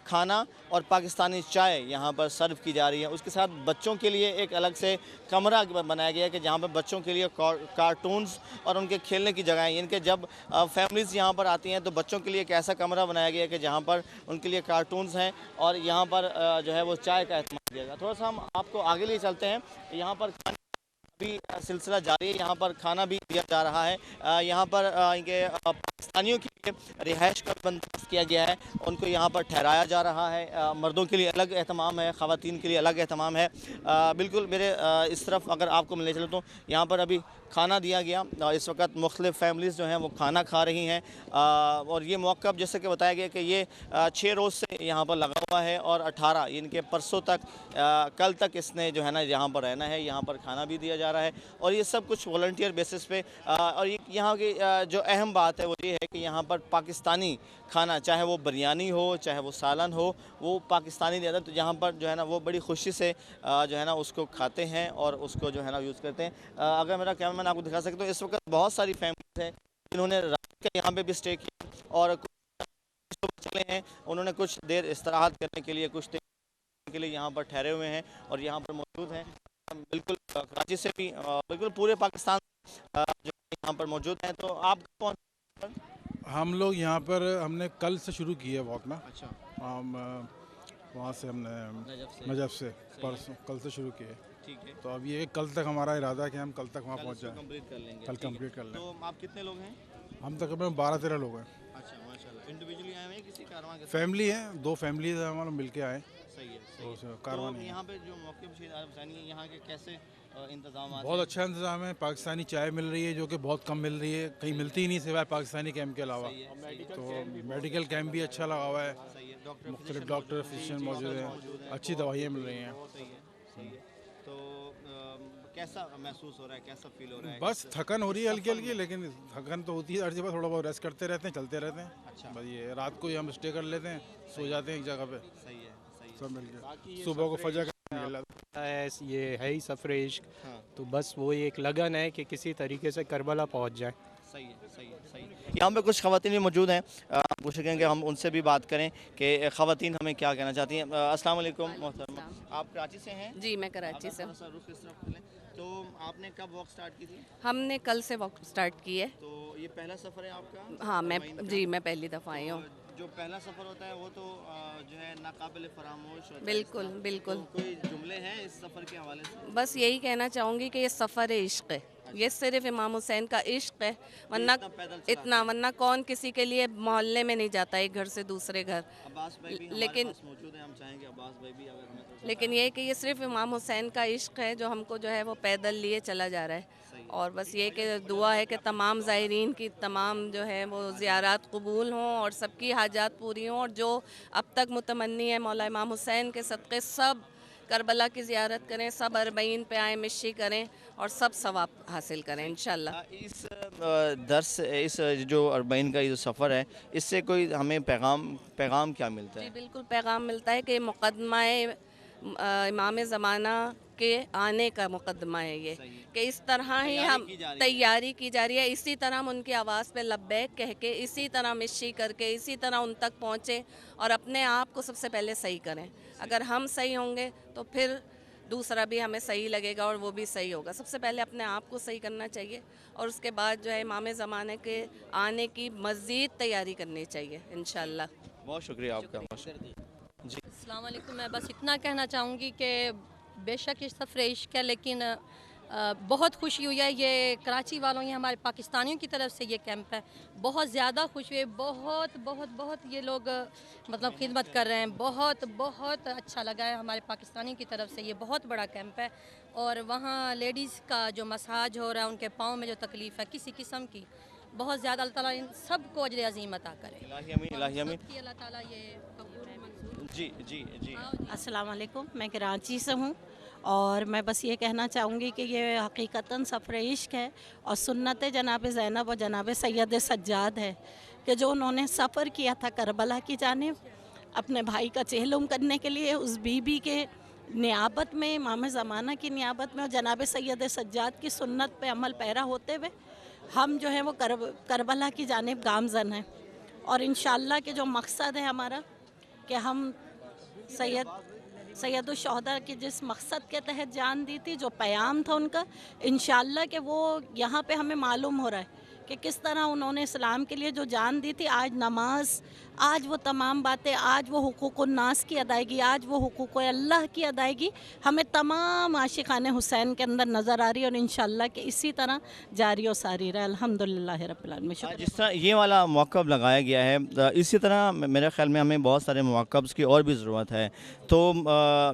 खाना और पाकिस्तानी चाय यहाँ पर सर्व की जा रही है। उसके साथ बच्चों के लिए एक अलग से कमरा बनाया गया है कि जहाँ पर बच्चों के लिए कार्टून्स और उनके खेलने की जगह हैं। इनके जब फैमिलीज़ यहाँ पर आती हैं तो बच्चों के लिए एक ऐसा कमरा बनाया गया है कि जहाँ पर उनके लिए कार्टून्स हैं और यहाँ पर जो है वो चाय का इस्तेमाल किया जाएगा। थोड़ा सा हम आपको आगे लिए चलते हैं। यहाँ पर भी सिलसिला जारी है, यहाँ पर खाना भी दिया जा रहा है। यहाँ पर इनके पाकिस्तानियों के लिए रिहाइश का बंदोबस्त किया गया है, उनको यहाँ पर ठहराया जा रहा है। मर्दों के लिए अलग एहतमाम है, ख़वातीन के लिए अलग एहतमाम है। बिल्कुल मेरे इस तरफ अगर आपको मिलने चले तो यहाँ पर अभी खाना दिया गया। इस वक्त मुख्तलिफ़ फैमिलीज़ जो हैं वो खाना खा रही हैं। और ये मौक़िफ़ जैसे कि बताया गया कि ये 6 रोज़ से यहाँ पर लगा हुआ है और 18 इनके परसों तक कल तक इसने जो है ना यहाँ पर रहना है। यहाँ पर खाना भी दिया जा रहा है और ये सब कुछ वॉलंटियर बेसिस पे। और यहाँ की जो अहम बात है वो ये है कि यहाँ पर पाकिस्तानी खाना, चाहे वो बिरयानी हो चाहे वो सालन हो, वो पाकिस्तानी दिया था। तो यहाँ पर जो है ना वो बड़ी खुशी से जो है ना उसको खाते हैं और उसको जो है ना यूज़ करते हैं। अगर मेरा कैमरामैन आपको दिखा सके तो इस वक्त बहुत सारी फैमिलीज हैं जिन्होंने रात का यहाँ पे भी स्टे किया और कुछ चले हैं, उन्होंने कुछ देर इस्तराहत करने के लिए, कुछ देर के लिए यहाँ पर ठहरे हुए हैं और यहाँ पर मौजूद हैं। बिल्कुल कराची से भी बिल्कुल पूरे पाकिस्तान जो यहाँ पर मौजूद हैं। तो आप कौन? हम लोग यहाँ पर हमने कल से शुरू की है वॉक ना। अच्छा, हम वहाँ से हमने नजफ़ से परसों कल से शुरू किए। ठीक है। तो अब ये कल तक हमारा इरादा है कि हम कल तक वहाँ पहुँच जाएँ, कंप्लीट कर लेंगे। कल कंप्लीट कर लें। तो आप कितने लोग हैं? हम तकरीबन 12-13 लोग हैं। अच्छा, माशाल्लाह। इंडिविजुअली आए हुए हैं किसी कारवां के साथ? फैमिली है, 2 फैमिलीज हैं हमारे मिल के आए। सही है, तो सही है। कारवां तो नहीं है। यहाँ पे जो मौक़िफ़ शहीद आज़म हुसैनी है, यहाँ के कैसे इंतज़ाम? बहुत अच्छा इंतज़ाम है। पाकिस्तानी चाय मिल रही है जो कि बहुत कम मिल रही है, कहीं मिलती ही नहीं सिवाय पाकिस्तानी कैंप के अलावा। तो मेडिकल कैंप भी अच्छा लगा हुआ है, मुख्तलिफ डॉक्टर फिजिशियन मौजूद हैं, अच्छी दवाइयाँ मिल रही हैं। सही है, सही है। तो कैसा महसूस हो रहा है, कैसा फील हो रहा है? बस थकन हो रही है हल्की हल्की, लेकिन थकन तो होती है हर जगह। थोड़ा बहुत रेस्ट करते रहते हैं, चलते रहते हैं। अच्छा। बस ये रात को ही हम स्टे कर लेते हैं, सो जाते हैं एक जगह पे, सही है, सही है। सब मिल के। सुबह को फजर का ये है ही सफ़र इश्क। हाँ। तो बस वो एक लगन है कि किसी तरीके से करबला पहुंच जाए। सही है, सही है, सही है। यहाँ पे कुछ ख़वातीन भी मौजूद हैं, पूछ सकेंगे हम उनसे भी बात करें कि ख़वातीन हमें क्या कहना चाहती हैं। अस्सलाम वालेकुम मोहतरमा, आप कराची से हैं? जी, मैं कराची से हूँ। थोड़ा सा रुख इस तरफ करें। तो आपने कब वॉक स्टार्ट की थी? हमने कल से वॉक स्टार्ट की है। तो ये पहला सफ़र है आपका? हाँ, मैं जी, मैं पहली दफ़ा आई हूँ। जो पहला सफ़र होता है वो तो जो है नाकाबिल फरामोश होता है। बिल्कुल, इसका। बिल्कुल। तो कोई जुमले हैं इस सफ़र के हवाले से? बस यही कहना चाहूँगी कि ये सफ़र इश्क है, ये सिर्फ इमाम हुसैन का इश्क है। वरना इतना पैदल चला इतना वरना कौन किसी के लिए मोहल्ले में नहीं जाता एक घर से दूसरे घर। अब्बास भाई भी हमारे लेकिन पास मौजूद हैं, हम चाहेंगे अब्बास भाई भी अगर हमें थोड़ा सा लेकिन ये कि ये सिर्फ इमाम हुसैन का इश्क है जो हमको जो है वो पैदल लिए चला जा रहा है। और बस ये कि दुआ है कि तमाम ज़ायरीन की तमाम जो है वो ज़ियारत कबूल हों और सबकी हाजात पूरी हों। और जो अब तक मुतमन्नी है मौला इमाम हुसैन के सदक़े सब करबला की ज़ियारत करें, सब अरबईन पे आए, मिशी करें और सब सवाब हासिल करें इंशाल्लाह। इस दर्स इस जो अरबईन का ये जो सफ़र है, इससे कोई हमें पैगाम क्या मिलता जी है? बिल्कुल पैगाम मिलता है कि मुक़दमा इमाम ज़माना के आने का मुक़दमा है ये, कि इस तरह ही हम तैयारी की जा रही है। इसी तरह हम उनकी आवाज़ पे लब्बैक कह के, इसी तरह मिशी करके, इसी तरह उन तक पहुँचे और अपने आप को सबसे पहले सही करें। अगर हम सही होंगे तो फिर दूसरा भी हमें सही लगेगा और वो भी सही होगा। सबसे पहले अपने आप को सही करना चाहिए और उसके बाद जो है इमाम ज़माने के आने की मज़ीद तैयारी करनी चाहिए इंशाल्लाह। बहुत शुक्रिया आपका। जी, अस्सलाम वालेकुम। मैं बस इतना कहना चाहूँगी कि बेशक इस सफ़र इश्क है, लेकिन बहुत खुशी हुई है। ये कराची वालों, ये हमारे पाकिस्तानियों की तरफ से ये कैंप है, बहुत ज़्यादा खुशी हुई। बहुत बहुत बहुत ये लोग मतलब खिदमत कर रहे हैं। बहुत बहुत अच्छा लगा है हमारे पाकिस्तानियों की तरफ से। ये बहुत बड़ा कैंप है और वहाँ लेडीज़ का जो मसाज हो रहा है, उनके पाँव में जो तकलीफ़ है किसी किस्म की, बहुत ज़्यादा अल्लाह ताला इन सबको अजर अज़ीम अता करे। इलाही अमीन, इलाही अमीन। सबकी अल्लाह ताला ये कबूल मंजूर। जी जी जी। अस्सलाम वालेकुम, मैं कराची से हूँ और मैं बस ये कहना चाहूँगी कि ये हकीकतन सफ़र इश्क है और सुन्नत जनाब ज़ैनब और जनाब सैयद सज्जाद है कि जो उन्होंने सफ़र किया था करबला की जानिब अपने भाई का चेहलुम करने के लिए, उस बीबी के नियाबत में, इमाम ज़माना की नियाबत में और जनाब सैयद सज्जाद की सुन्नत पे अमल पैरा होते हुए हम जो है वो करबला की जानिब गामज़न हैं। और इंशाअल्लाह के जो मकसद है हमारा कि हम सैयदुश्शुहदा की जिस मकसद के तहत जान दी थी, जो पैगाम था उनका, इंशाअल्लाह के वो यहाँ पे हमें मालूम हो रहा है कि किस तरह उन्होंने इस्लाम के लिए जो जान दी थी। आज नमाज, आज वो तमाम बातें, आज वो हुकूकुन नास की अदायगी, आज वो हुकूक अल्लाह की अदायगी हमें तमाम आशिकान हुसैन के अंदर नज़र आ रही है। और इंशाअल्लाह कि इसी तरह जारी और सारी रहे, अल्हम्दुलिल्लाह रब्बिल आलमीन। जिस तरह ये वाला मौक़िफ़ लगाया गया है, इसी तरह मेरे ख़्याल में हमें बहुत सारे मौक़िफ़ की और भी ज़रूरत है। तो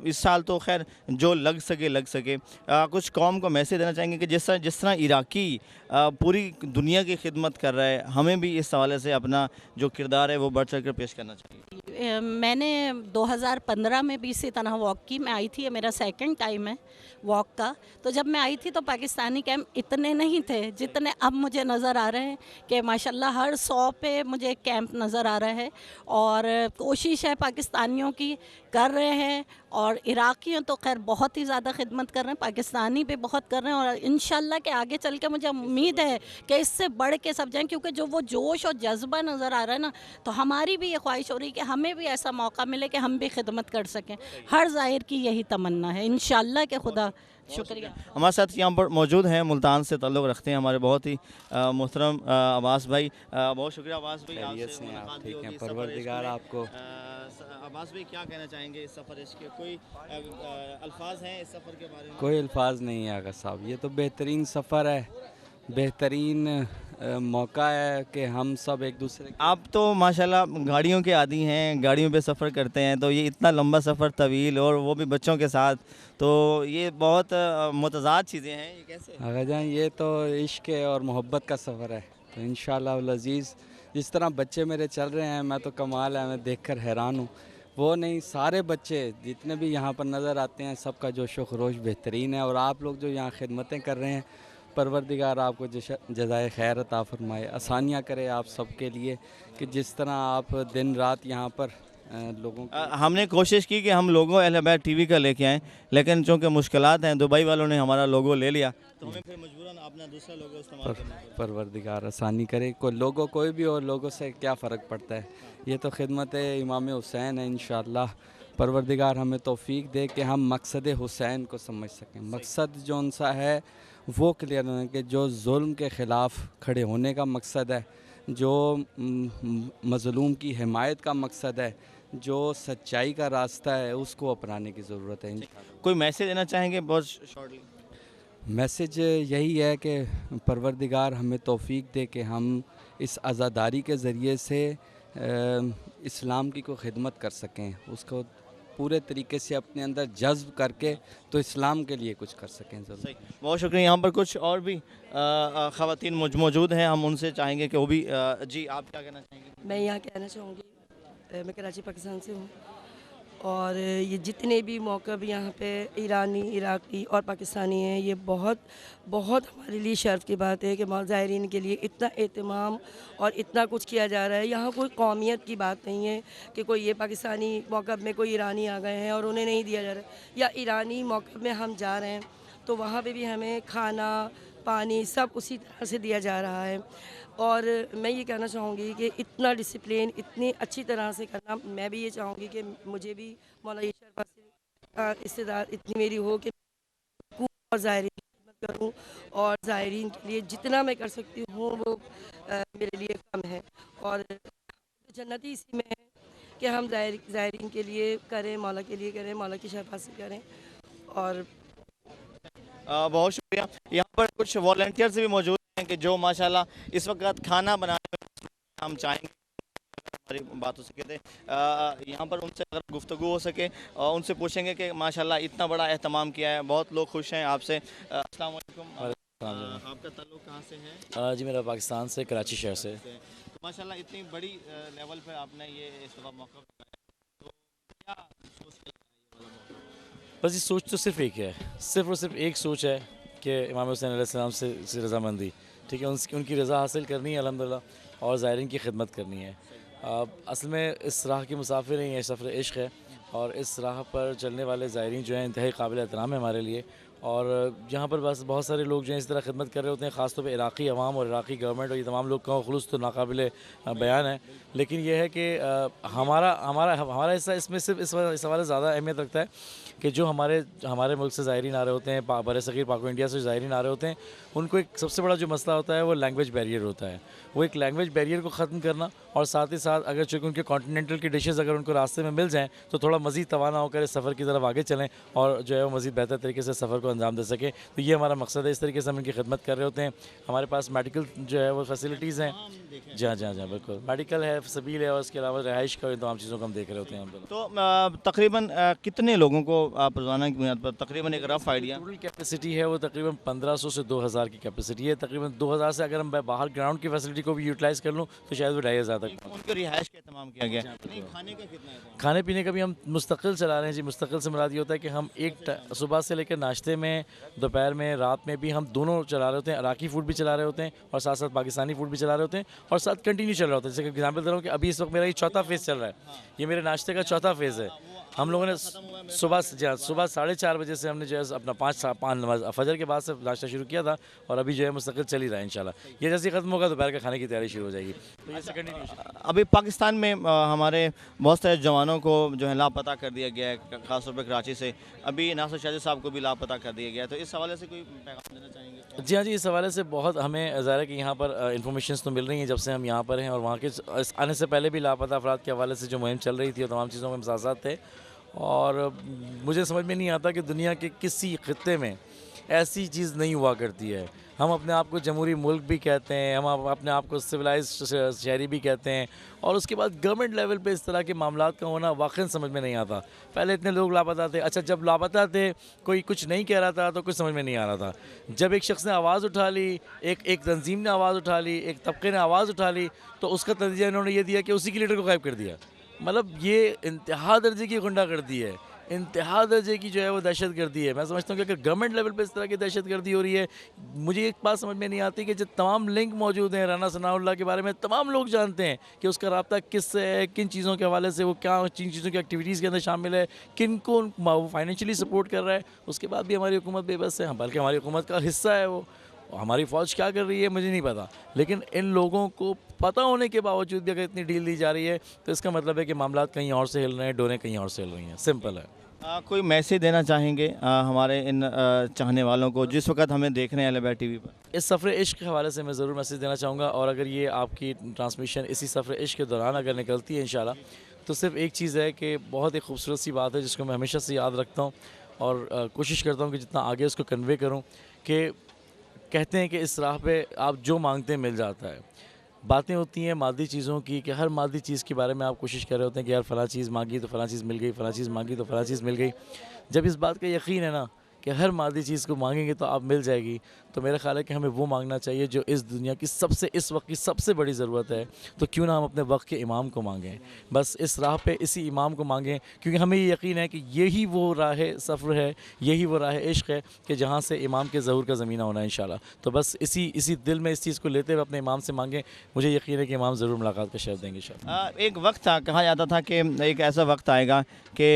इस साल तो खैर जो लग सके कुछ कौम को मैसेज देना चाहेंगे कि जिस तरह इराकी पूरी दुनिया की खिदमत कर रहा है, हमें भी इस हवाले से अपना जो किरदार है वो बढ़ चढ़ कर पेश करना चाहिए। मैंने 2015 में भी इसी तरह वॉक की। मैं आई थी, ये मेरा सेकंड टाइम है वॉक का। तो जब मैं आई थी तो पाकिस्तानी कैंप इतने नहीं थे जितने अब मुझे नज़र आ रहे हैं कि माशाल्लाह हर 100 पे मुझे एक कैंप नज़र आ रहा है। और कोशिश है पाकिस्तानियों की, कर रहे हैं, और इराकियों तो खैर बहुत ही ज़्यादा खिदमत कर रहे हैं, पाकिस्तानी भी बहुत कर रहे हैं। और इंशाल्लाह के आगे चल के मुझे उम्मीद है कि इससे बढ़ के सब जाएँ, क्योंकि जो वो जोश और जज्बा नज़र आ रहा है ना, तो हमारी भी ये ख्वाहिश हो रही है कि हमें भी ऐसा मौका मिले कि हम भी खिदमत कर सकें। हर ज़ाहिर की यही तमन्ना है इंशाल्लाह के। खुदा शुक्रिया। हमारे साथ यहाँ पर मौजूद हैं, मुल्तान से ताल्लुक़ रखते हैं हमारे बहुत ही मोहतरम अब्बास भाई। बहुत शुक्रिया अब्बास भाई, आपसे मुलाकात भी होगी। परवरदिगार आपको। अब्बास भाई क्या कहना चाहेंगे इस सफ़र के कोई अल्फाज हैं इस सफ़र के बारे में? कोई अल्फाज नहीं है आगा साहब, ये तो बेहतरीन सफ़र है, बेहतरीन मौका है कि हम सब एक दूसरे। आप तो माशाल्लाह गाड़ियों के आदी हैं, गाड़ियों पे सफ़र करते हैं, तो ये इतना लंबा सफ़र तवील और वो भी बच्चों के साथ, तो ये बहुत मुतज़ाद चीज़ें हैं। ये कैसे? आगा जान, ये तो इश्क और मोहब्बत का सफ़र है। तो इंशाअल्लाह अल अज़ीज़ जिस तरह बच्चे मेरे चल रहे हैं, मैं तो कमाल है, मैं देखकर हैरान हूँ। वो नहीं, सारे बच्चे जितने भी यहाँ पर नज़र आते हैं, सबका जोश व खरोश बेहतरीन है। और आप लोग जो यहाँ खिदमतें कर रहे हैं, परवरदिगार आपको जज़ाए खैर अता फरमाए, आसानियाँ करे आप सब के लिए, कि जिस तरह आप दिन रात यहाँ पर लोगों हमने कोशिश की कि हम लोगो अहले बैत टीवी का लेके आएँ, लेकिन चूँकि मुश्किलात हैं, दुबई वालों ने हमारा लोगो ले लिया, तो हमें फिर मजबूरन अपना दूसरा लोगो इस्तेमाल करना पड़ा। परवरदिगार आसानी करे। कोई लोगो कोई भी और लोगों से क्या फ़र्क पड़ता है, ये तो खिदमत इमाम हुसैन है। इंशाअल्लाह परवरदिगार हमें तौफीक दे कि हम मकसद हुसैन को समझ सकें। मकसद जो उनसा है वो क्लियर होने के, जो जुल्म के ख़िलाफ़ खड़े होने का मकसद है, जो मज़लूम की हिमायत का मकसद है, जो सच्चाई का रास्ता है, उसको अपनाने की ज़रूरत है। कोई मैसेज देना चाहेंगे बहुत शॉर्टली? मैसेज यही है कि परवरदिगार हमें तौफीक दे कि हम इस आज़ादारी के ज़रिए से इस्लाम की कोई ख़िदमत कर सकें, उसको पूरे तरीके से अपने अंदर जज्ब करके तो इस्लाम के लिए कुछ कर सकें। ज़रूर। बहुत शुक्रिया। यहाँ पर कुछ और भी ख़वातीन मौजूद हैं, हम उनसे चाहेंगे कि वो भी जी आप क्या कहना चाहेंगे? मैं यहाँ कहना चाहूँगी, मैं कराची पाकिस्तान से हूँ, और ये जितने भी मौक़िफ़ यहाँ पे ईरानी, इराकी और पाकिस्तानी हैं, ये बहुत बहुत हमारे लिए शर्फ की बात है कि ज़ायरीन के लिए इतना एहतमाम और इतना कुछ किया जा रहा है। यहाँ कोई कौमियत की बात नहीं है कि कोई ये पाकिस्तानी मौक़िफ़ में कोई ईरानी आ गए हैं और उन्हें नहीं दिया जा रहा है, या ईरानी मौक़िफ़ में हम जा रहे हैं तो वहाँ पे भी हमें खाना पानी सब उसी तरह से दिया जा रहा है। और मैं ये कहना चाहूँगी कि इतना डिसिप्लिन इतनी अच्छी तरह से करना, मैं भी ये चाहूँगी कि मुझे भी मौला शरफा से इस्तेदाद इतनी मेरी हो कि और ज़ायरीन की खिदमत करूँ, और ज़ायरीन के लिए जितना मैं कर सकती हूँ वो मेरे लिए कम है। और जन्नती इसी में है कि हम ज़ायरीन के लिए करें, मौला के लिए करें, मौला की शरफा से करें। और बहुत शुक्रिया। यहाँ पर कुछ वॉलंटियर्स भी मौजूद हैं कि जो माशाल्लाह इस वक्त खाना बनाने में हम चाहेंगे हमारी बातों से कहते हैं, यहाँ पर उनसे अगर गुफ्तगू हो सके और उनसे पूछेंगे कि माशाल्लाह इतना बड़ा एहतमाम किया है, बहुत लोग खुश हैं आपसे। अस्सलाम वालेकुम। आपका ताल्लुक़ कहाँ से है? जी मेरा पाकिस्तान से, कराची शहर से। तो माशाल्लाह इतनी बड़ी लेवल पे आपने ये इस दफ़ा मौका बनाया, तो क्या सोच के बस ये सोच तो सिर्फ एक है, सिर्फ और सिर्फ एक सोच है कि इमाम हुसैन अलैहिस्सलाम से रज़ामंदी, ठीक है, उनकी रज़ा हासिल करनी है अल्हम्दुलिल्लाह, और ज़ायरीन की खिदमत करनी है। असल में इस राह के मुसाफिर हैं, ये सफ़र इश्क़ है, और इस राह पर चलने वाले ज़ायरीन जो हैं इंतहाई काबिल एहतराम है हमारे लिए। और यहाँ पर बस बहुत सारे लोग जो हैं इस तरह खिदमत कर रहे होते हैं, ख़ासतौर पे इराक़ी अवाम और इराक़ी गवर्नमेंट, और ये तमाम लोग का खुलूस तो नाकाबिल बयान है। लेकिन यह है कि हमारा हिस्सा इसमें सिर्फ इस हवाले ज़्यादा अहमियत रखता है कि जो हमारे मुल्क से ज़ायरीन आ रहे होते हैं, बरसग़ीर पाक इंडिया से ज़ायरीन आ रहे होते हैं, उनको एक सबसे बड़ा जो मसला होता है वो लैंग्वेज बैरियर होता है। वो एक लैंग्वेज बैरियर को ख़त्म करना, और साथ ही साथ अगर चूँकि उनके कॉन्टिनेंटल की डिशेज़ अगर उनको रास्ते में मिल जाएँ तो थोड़ा मज़ीद तवाना होकर इस सफ़र की तरफ आगे चलें और जो है वो मज़ीद बेहतर तरीके से सफ़र को अंजाम दे सकें। तो ये हमारा मकसद है। इस तरीके से हम इनकी खिदमत कर रहे होते हैं। हमारे पास मेडिकल जो है वो फैसिलिटीज़ हैं। जी हाँ बिल्कुल, मेडिकल है, सबील है, और उसके अलावा रहाइश का इन तमाम चीज़ों को हम देख रहे होते हैं। तो तकरीबन कितने लोगों को आप रोज़ाना की बुनियाद पर तकरीबन एक रफ़ आइडिया? टोटल कैपेसिटी है वो तकरीबन 1500 से 2000 की कैपेसिटी है। तकरीबन 2000 से अगर हम बाहर ग्राउंड की फैसिलिटी को भी यूटिलाइज़ कर लूँ तो शायद वो 2500 तक। उनके रिहाइश का इंतजाम किया गया? नहीं, खाने का कितना है? खाने पीने का भी हम मुस्तकिल चला रहे हैं जी। मुस्तकिल से मुराद ये होता है कि हम सुबह से लेकर नाश्ते में, दोपहर में, रात में भी हम दोनों चला रहे होते हैं। इराकी फूड भी चला रहे होते हैं और साथ साथ पाकिस्तानी फूड भी चला रहे होते हैं, और साथ कंटिन्यू चल रहा होता है। जैसे कि एग्जाम्पल दे रहा हूँ कि अभी इस वक्त मेरा ये चौथा फेज़ चल रहा है। ये मेरे नाश्ते का चौथा फेज़ है। हम लोगों ने सुबह 4:30 बजे से हमने जो है अपना 5 नमाज फजर के बाद से नाश्ता शुरू किया था, और अभी जो है मुस्तकिल चल ही रहा है इंशाल्लाह। ये जैसे ख़त्म होगा दोपहर का खाने की तैयारी शुरू हो जाएगी। तो ये अभी पाकिस्तान में हमारे बहुत सारे जवानों को जो है लापता कर दिया गया है, ख़ासतौर पर कराची से। अभी नासिर शादी साहब को भी लापता कर दिया गया है, तो इस हवाले से कोई पैगाम देना चाहेंगे? जी हाँ जी, इस हवाले से बहुत हमें ज़ाहिर है कि यहाँ पर इन्फॉर्मेशन तो मिल रही हैं जब से हम यहाँ पर हैं, और वहाँ के आने से पहले भी लापता अफराद के हवाले से जो मुहिम चल रही थी और तमाम चीज़ों में हम साथ थे। और मुझे समझ में नहीं आता कि दुनिया के किसी खित्ते में ऐसी चीज़ नहीं हुआ करती है। हम अपने आप को जमहूरी मुल्क भी कहते हैं, हम अपने आप को सिविलाइज्ड शहरी भी कहते हैं, और उसके बाद गवर्नमेंट लेवल पे इस तरह के मामलात का होना वाकई समझ में नहीं आता। पहले इतने लोग लापता थे, अच्छा जब लापता थे कोई कुछ नहीं कह रहा था तो कुछ समझ में नहीं आ रहा था। जब एक शख्स ने आवाज़ उठा ली, एक तंजीम ने आवाज़ उठा ली, एक तबके ने आवाज़ उठा ली, तो उसका नतीजा इन्होंने ये दिया कि उसी के लीडर को गायब कर दिया। मतलब ये इंतहा दर्जे की गुंडागर्दी है, इंतहा दर्जे की जो है वो दहशतगर्दी है। मैं समझता हूँ कि अगर गवर्नमेंट लेवल पे इस तरह की दहशतगर्दी हो रही है, मुझे एक बात समझ में नहीं आती कि जो तमाम लिंक मौजूद हैं राना सनाउल्लाह के बारे में, तमाम लोग जानते हैं कि उसका रब्ता किससे है, किन चीज़ों के हवाले से वो क्या जिन चीज़ों की एक्टिविटीज़ के अंदर शामिल है, किन को वो फाइनेंशियली सपोर्ट कर रहा है। उसके बाद भी हमारी हुकूमत बेबस है, बल्कि हमारी हुकूमत का हिस्सा है वो। हमारी फ़ौज क्या कर रही है मुझे नहीं पता, लेकिन इन लोगों को पता होने के बावजूद भी अगर इतनी डील दी जा रही है तो इसका मतलब है कि मामलात कहीं और से हिल रहे हैं, डोरें कहीं और से हिल रही हैं। सिंपल है। कोई मैसेज देना चाहेंगे हमारे इन चाहने वालों को जिस वक्त हमें देख रहे हैं अल बैट टीवी पर? इस सफ़र इश्क के हवाले से मैं ज़रूर मैसेज देना चाहूँगा, और अगर ये आपकी ट्रांसमिशन इसी सफ़र इश्क के दौरान अगर निकलती है इंशाल्लाह, तो सिर्फ एक चीज़ है कि बहुत एक खूबसूरत सी बात है जिसको मैं हमेशा से याद रखता हूँ, और कोशिश करता हूँ कि जितना आगे उसको कन्वे करूँ। कि कहते हैं कि इस राह पे आप जो मांगते हैं मिल जाता है। बातें होती हैं मादी चीज़ों की कि हर मादी चीज़ के बारे में आप कोशिश कर रहे होते हैं कि यार फ़लाँ चीज़ मांगी तो फ़लाँ चीज़ मिल गई, फ़लाँ चीज़ मांगी तो फ़लाँ चीज़ मिल गई। जब इस बात का यकीन है ना कि हर मादी चीज़ को मांगेंगे तो आप मिल जाएगी, तो मेरा ख़्याल है कि हमें वो मांगना चाहिए जो इस दुनिया की इस वक्त की सबसे बड़ी ज़रूरत है। तो क्यों ना हम अपने वक्त के इमाम को मांगें, बस इस राह पे इसी इमाम को मांगें, क्योंकि हमें ये यकीन है कि यही वो राह सफ़र है, यही वो राह इश्क है कि जहाँ से इमाम के ज़हूर का ज़मीना होना है इंशाल्लाह। तो बस इसी दिल में इस चीज़ को लेते हुए अपने इमाम से मांगें। मुझे यकीन है कि इमाम ज़रूर मुलाकात का शर्फ देंगे इंशाल्लाह। एक वक्त था, कहा जाता था कि एक ऐसा वक्त आएगा कि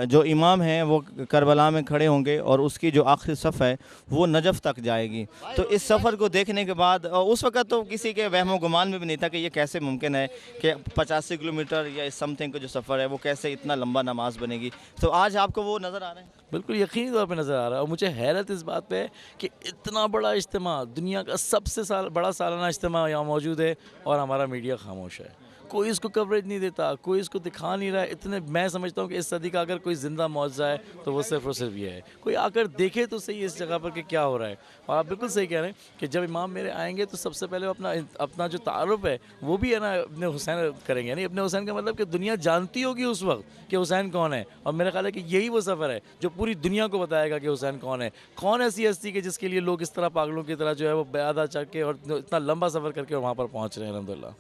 जो इमाम हैं वो करबला में खड़े होंगे और उसकी जो आखिरी सफ़ है वो नजफ़ तक जाएगी। तो इस सफ़र को देखने के बाद उस वक्त तो किसी के वहमो गुमान में भी नहीं था कि ये कैसे मुमकिन है कि 85 किलोमीटर या समथिंग का जो सफ़र है वो कैसे इतना लंबा नमाज बनेगी। तो आज आपको वो नज़र आ रहा है? बिल्कुल यकीनी तौर पे नज़र आ रहा है, और मुझे हैरत इस बात पे है कि इतना बड़ा इज्तिमा, दुनिया का सबसे बड़ा सालाना इज्तिमा यहाँ मौजूद है और हमारा मीडिया खामोश है। कोई इसको कवरेज नहीं देता, कोई इसको दिखा नहीं रहा है। इतने मैं समझता हूँ कि इस सदी का अगर कोई ज़िंदा मौजज़ा है तो वो सिर्फ और सिर्फ ये है, कोई आकर देखे तो सही इस जगह पर कि क्या हो रहा है। और आप बिल्कुल सही कह रहे हैं कि जब इमाम मेरे आएंगे तो सबसे पहले अपना जो तारुफ है वो भी है ना अपने हुसैन करेंगे। यानी अपने हुसैन का मतलब कि दुनिया जानती होगी उस वक्त कि हुसैन कौन है, और मेरा ख्याल है कि यही वो सफ़र है जो पूरी दुनिया को बताएगा कि हुसैन कौन है। कौन ऐसी हस्ती के जिसके लिए लोग इस तरह पागलों की तरह जो है वो बेआदा चढ़ के और इतना लंबा सफ़र करके वहाँ पर पहुँच रहे हैं। अल्हम्दुलिल्लाह,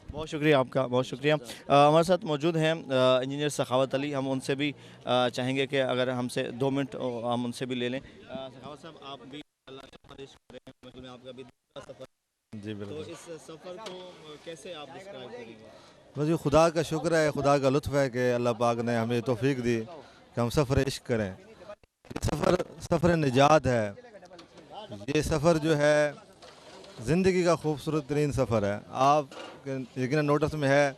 बहुत शुक्रिया आपका, बहुत शुक्रिया। हमारे साथ मौजूद हैं इंजीनियर सखावत अली। हम उनसे भी चाहेंगे कि अगर हमसे 2 मिनट हम उनसे भी ले लें। सखावत साहब, आप भी आपका भी सफ़र, जी बिल्कुल, तो इस सफ़र को कैसे आप डिस्क्राइब करेंगे? बस ये खुदा का शुक्र है, खुदा का लुत्फ़ है कि अल्लाह पाक ने हमें तौफीक दी कि हम सफ़र इश्क करें। ये सफ़र निजात है। ये सफ़र जो है ज़िंदगी का खूबसूरत तरीन सफ़र है। आप यकीनन नोटिस में है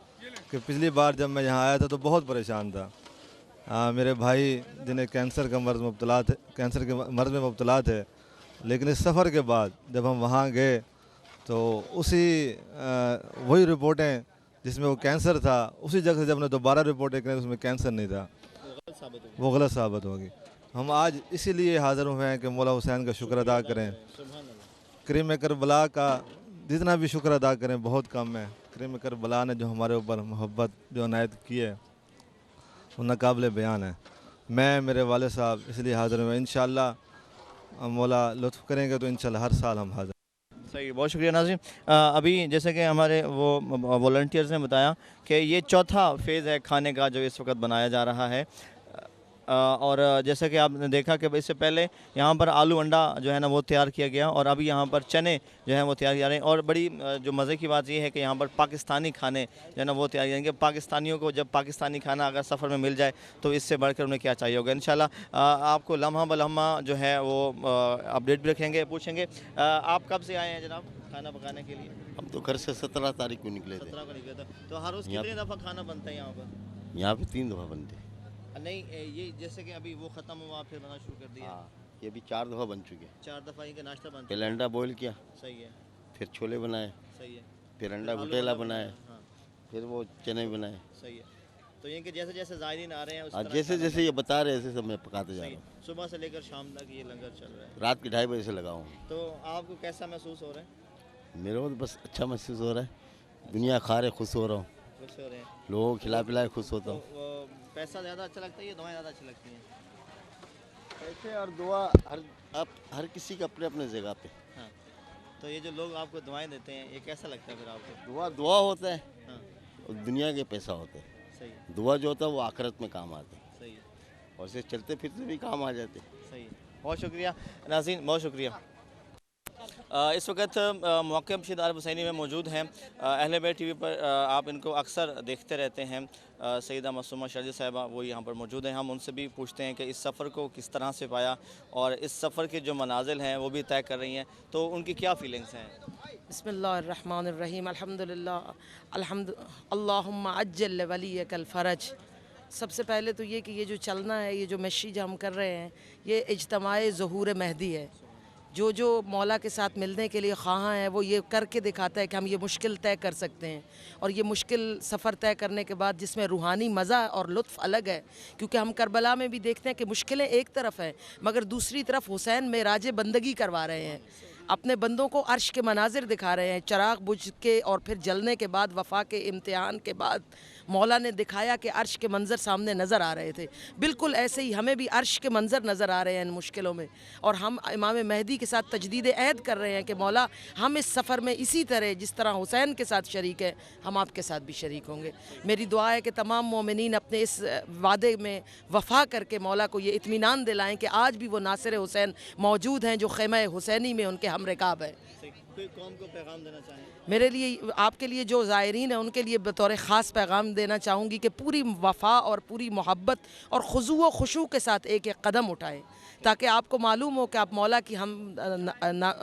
कि पिछली बार जब मैं यहाँ आया था तो बहुत परेशान था। मेरे भाई जिन्हें कैंसर के मर्ज़ में मुब्तला थे, लेकिन इस सफ़र के बाद जब हम वहाँ गए तो वही रिपोर्टें जिसमें वो कैंसर था, उसी जगह से जब हमने दोबारा रिपोर्टें करें उसमें कैंसर नहीं था, वो गलत साबित होगी। हम आज इसीलिए हाज़िर हुए हैं कि मौला हुसैन का शुक्र अदा करें। करीम करबला का जितना भी शुक्र अदा करें बहुत कम है। करीम करबला ने जो हमारे ऊपर मोहब्बत जो अनायत की है वो नाकाबिले बयान है। मैं मेरे वाले साहब इसलिए हाज़िर हुए। इंशाअल्लाह मौला लुत्फ़ करेंगे तो इंशाअल्लाह हर साल हम हाज़िर। सही, बहुत शुक्रिया नाज़रीन। अभी जैसे कि हमारे वो वॉलंटियर्स ने बताया कि ये चौथा फेज़ है खाने का जो इस वक्त बनाया जा रहा है। और जैसा कि आपने देखा कि इससे पहले यहाँ पर आलू अंडा जो है ना वो तैयार किया गया और अभी यहाँ पर चने जो हैं वो तैयार किए जा रहे हैं। और बड़ी जो मज़े की बात ये है कि यहाँ पर पाकिस्तानी खाने जो है ना वो तैयार किए जाएंगे। पाकिस्तानियों को जब पाकिस्तानी खाना अगर सफ़र में मिल जाए तो इससे बढ़कर उन्हें क्या चाहिए होगा। इंशाल्लाह आपको लम्हा बलम्हा जो है वो अपडेट भी रखेंगे, पूछेंगे। आप कब से आए हैं जनाब खाना पकाने के लिए? हम तो घर से 17 तारीख को निकले थे। 17 को निकले थे। तो हर रोज़ कितनी दफ़ा खाना बनता है यहाँ पर? यहाँ पे 3 दफ़ा बनते। नहीं, ये जैसे कि अभी वो ख़त्म हुआ फिर बनाना शुरू कर दिया। ये भी 4 दफ़ा बन चुके। 4 दफ़ा इनका नाश्ता बनता है। पहले अंडा बॉईल किया, सही है, फिर छोले बनाए, सही है, फिर अंडा भुटेला बनाए, फिर वो चने बनाए, सही है। तो इनके जैसे जैसे ज़ायरीन आ रहे हैं आज जैसे जैसे ये बता रहे ऐसे सब मैं पकाते जा रहा हूँ। सुबह से लेकर शाम तक ये लंगर चल रहा है। रात के 2:30 बजे से लगा हूँ। तो आपको कैसा महसूस हो रहा है? मेरे को तो बस अच्छा महसूस हो रहा है। दुनिया खा रहे खुश हो रहा हूँ, खुश हो रहे हैं, लोगों को खिला पिला खुश होता हूँ। पैसा ज़्यादा अच्छा लगता है या दुआएं ज़्यादा अच्छी लगती हैं? पैसे और दुआ हर किसी का अपने अपने जगह पे। हाँ, तो ये जो लोग आपको दुआएं देते हैं ये कैसा लगता है फिर आपको? दुआ होता है। हाँ, और दुनिया के पैसा होता है। सही है, दुआ जो होता है वो आखिरत में काम आता है, सही है, और इसे चलते फिरते भी काम आ जाते। सही है। बहुत शुक्रिया नाज़रीन, बहुत शुक्रिया। इस वक्त मौके बशीर आरिफ हुसैनी में मौजूद हैं। अहले बैत टीवी पर आप इनको अक्सर देखते रहते हैं। सईदा मासूमा शाजी साहिबा वो यहाँ पर मौजूद हैं। हम उनसे भी पूछते हैं कि इस सफ़र को किस तरह से पाया और इस सफ़र के जो मनाजिल हैं वो भी तय कर रही हैं, तो उनकी क्या फ़ीलिंग्स हैं? बिस्मिल्लाहिर्रहमानिर्रहीम, अल्हम्दुलिल्लाह अल्लाहुम्मा अज्जल वलियकल फ़रज। सबसे पहले तो ये कि ये जो चलना है, ये जो मैसेज हम कर रहे हैं, ये इज्तमाए ज़हूर मेहदी है। जो मौला के साथ मिलने के लिए ख़्वाहां है वो ये करके दिखाता है कि हम ये मुश्किल तय कर सकते हैं। और ये मुश्किल सफ़र तय करने के बाद जिसमें रूहानी मज़ा और लुत्फ़ अलग है, क्योंकि हम करबला में भी देखते हैं कि मुश्किलें एक तरफ हैं मगर दूसरी तरफ हुसैन मेराज बंदगी करवा रहे हैं, अपने बंदों को अर्श के मनाजिर दिखा रहे हैं। चिराग बुझ के और फिर जलने के बाद वफ़ा के इम्तिहान के बाद मौला ने दिखाया कि अर्श के मंज़र सामने नज़र आ रहे थे। बिल्कुल ऐसे ही हमें भी अर्श के मंज़र नज़र आ रहे हैं इन मुश्किलों में, और हम इमाम मेहदी के साथ तजदीद अहद कर रहे हैं कि मौला हम इस सफ़र में इसी तरह जिस तरह हुसैन के साथ शरीक है हम आपके साथ भी शरीक होंगे। मेरी दुआ है कि तमाम मोमिनीन अपने इस वादे में वफ़ा करके मौला को ये इत्मीनान दिलाएँ कि आज भी वो नासिर हुसैन मौजूद हैं जो ख़ैमा हुसैनी में उनके हम रिकाब है। कोई कौम को पैगाम देना चाहें? मेरे लिए, आपके लिए, जो ज़ायरीन हैं उनके लिए बतौर ख़ास पैगाम देना चाहूँगी कि पूरी वफ़ा और पूरी मोहब्बत और खुशू व खुशू के साथ एक एक कदम उठाएं ताकि आपको मालूम हो कि आप मौला की हम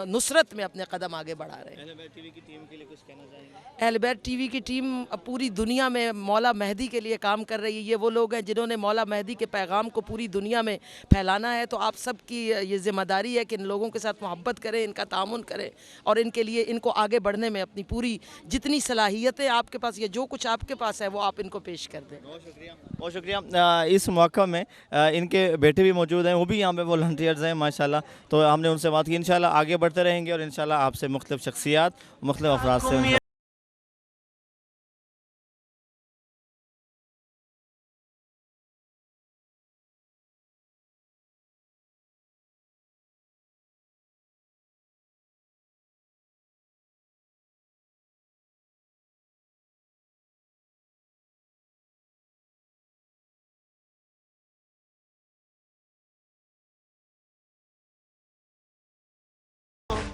नुसरत में अपने कदम आगे बढ़ा रहे हैं। अहले बैत टीवी की टीम के लिए कुछ कहना चाहेंगे? अहले बैत टीवी की टीम पूरी दुनिया में मौला मेहदी के लिए काम कर रही है। ये वो लोग हैं जिन्होंने मौला मेहदी के पैगाम को पूरी दुनिया में फैलाना है। तो आप सब की ये ज़िम्मेदारी है कि इन लोगों के साथ मोहब्बत करें, इनका तामुन करें और इनके लिए, इनको आगे बढ़ने में अपनी पूरी जितनी सलाहियतें आपके पास या जो कुछ आपके पास है वो आप इनको पेश कर दें। बहुत शुक्रिया, बहुत शुक्रिया। इस मौका में इनके बेटे भी मौजूद हैं, वो भी यहाँ पे वॉलंटियर्स हैं माशाल्लाह। तो हमने उनसे बात की, इंशाल्लाह आगे बढ़ते रहेंगे और इंशाल्लाह आपसे मुख्तलिफ शख्सियात, मुख्तलिफ अफराद से